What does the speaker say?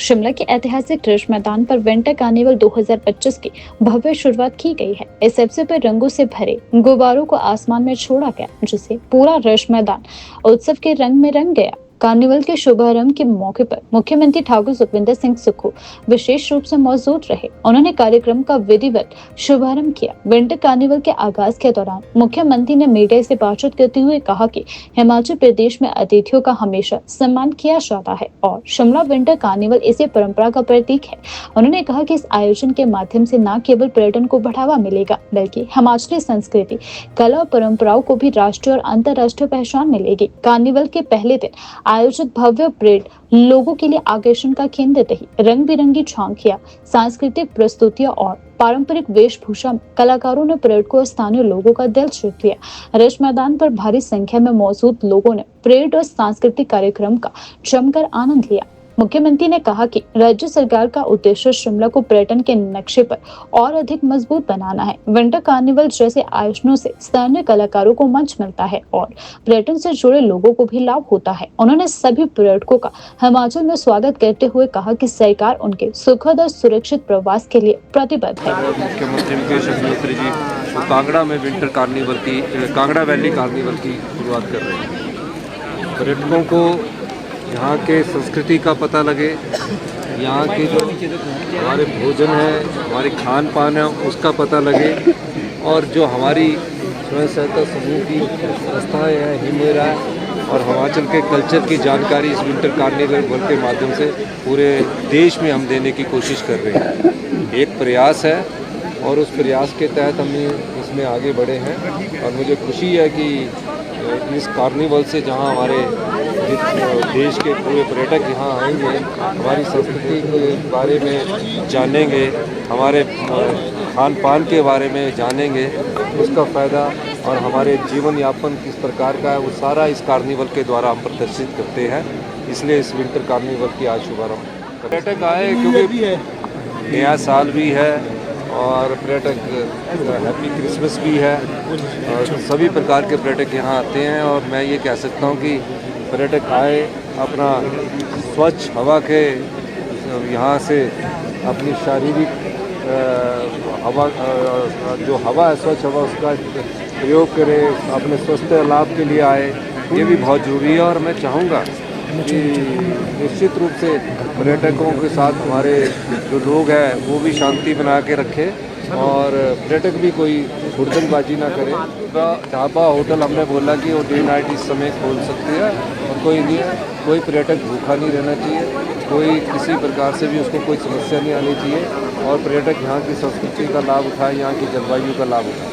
शिमला के ऐतिहासिक रिज मैदान पर विंटर कार्निवल 2025 की भव्य शुरुआत की गई है। इस अवसर पर रंगों से भरे गुब्बारों को आसमान में छोड़ा गया, जिससे पूरा रिज मैदान उत्सव के रंग में रंग गया। कार्निवल के शुभारंभ के मौके पर मुख्यमंत्री ठाकुर सुखविंदर सिंह सुक्खू विशेष रूप से मौजूद रहे। उन्होंने कार्यक्रम का विधिवत शुभारंभ किया। विंटर कार्निवल के आगाज के दौरान मुख्यमंत्री ने मीडिया से बातचीत करते हुए कहा कि हिमाचल प्रदेश में अतिथियों का हमेशा सम्मान किया जाता है और शिमला विंटर कार्निवल इसी परंपरा का प्रतीक है। उन्होंने कहा कि इस आयोजन के माध्यम से न केवल पर्यटन को बढ़ावा मिलेगा, बल्कि हिमाचली संस्कृति, कला और परंपराओं को भी राष्ट्रीय और अंतर्राष्ट्रीय पहचान मिलेगी। कार्निवल के पहले दिन आयोजित भव्य परेड लोगों के लिए आकर्षण का केंद्र रही। रंग बिरंगी झांकियां, सांस्कृतिक प्रस्तुतियां और पारंपरिक वेशभूषा में कलाकारों ने परेड को स्थानीय लोगों का दिल जीत लिया। रिज मैदान पर भारी संख्या में मौजूद लोगों ने परेड और सांस्कृतिक कार्यक्रम का जमकर आनंद लिया। मुख्यमंत्री ने कहा कि राज्य सरकार का उद्देश्य शिमला को पर्यटन के नक्शे पर और अधिक मजबूत बनाना है। विंटर कार्निवल जैसे आयोजनों से स्थानीय कलाकारों को मंच मिलता है और पर्यटन से जुड़े लोगों को भी लाभ होता है। उन्होंने सभी पर्यटकों का हिमाचल में स्वागत करते हुए कहा कि सरकार उनके सुखद और सुरक्षित प्रवास के लिए प्रतिबद्ध है। मुख्यमंत्री मुकेश अग्निहोत्री जी कांगड़ा में विंटर कार्निवल की कांगड़ा वैली कार्निवल की शुरुआत कर रहे हैं। पर्यटकों को यहाँ के संस्कृति का पता लगे, यहाँ के जो हमारे भोजन है, हमारे खान पान है, उसका पता लगे और जो हमारी स्वयं सहायता समूह की संस्थाएँ हैं, हिमेरा और हिमाचल के कल्चर की जानकारी इस विंटर कार्निवल के माध्यम से पूरे देश में हम देने की कोशिश कर रहे हैं। एक प्रयास है और उस प्रयास के तहत हम इसमें आगे बढ़े हैं और मुझे खुशी है कि इस कार्निवल से जहां हमारे देश के पूरे पर्यटक यहाँ आएंगे, हमारी संस्कृति के बारे में जानेंगे, हमारे खान पान के बारे में जानेंगे, उसका फ़ायदा और हमारे जीवन यापन किस प्रकार का है वो सारा इस कार्निवल के द्वारा हम प्रदर्शित करते हैं। इसलिए इस विंटर कार्निवल की आज शुभारंभ। पर्यटक आए क्योंकि नया साल भी है और पर्यटक हैप्पी क्रिसमस भी है और सभी प्रकार के पर्यटक यहाँ आते हैं और मैं ये कह सकता हूँ कि पर्यटक आए, अपना स्वच्छ हवा के यहाँ से अपनी शारीरिक हवा जो हवा है, स्वच्छ हवा, उसका प्रयोग करें, अपने स्वास्थ्य लाभ के लिए आए, ये भी बहुत ज़रूरी है। और मैं चाहूँगा कि निश्चित रूप से पर्यटकों के साथ हमारे जो लोग हैं वो भी शांति बना के रखें और पर्यटक भी कोई हुड़दंगबाजी ना करें। ढाबा होटल हमने बोला कि वो डे नाइट इस समय खोल सकते हैं और कोई पर्यटक भूखा नहीं रहना चाहिए, कोई किसी प्रकार से भी उसको कोई समस्या नहीं आनी चाहिए और पर्यटक यहाँ की संस्कृति का लाभ उठाए, यहाँ की जलवायु का लाभ उठाए।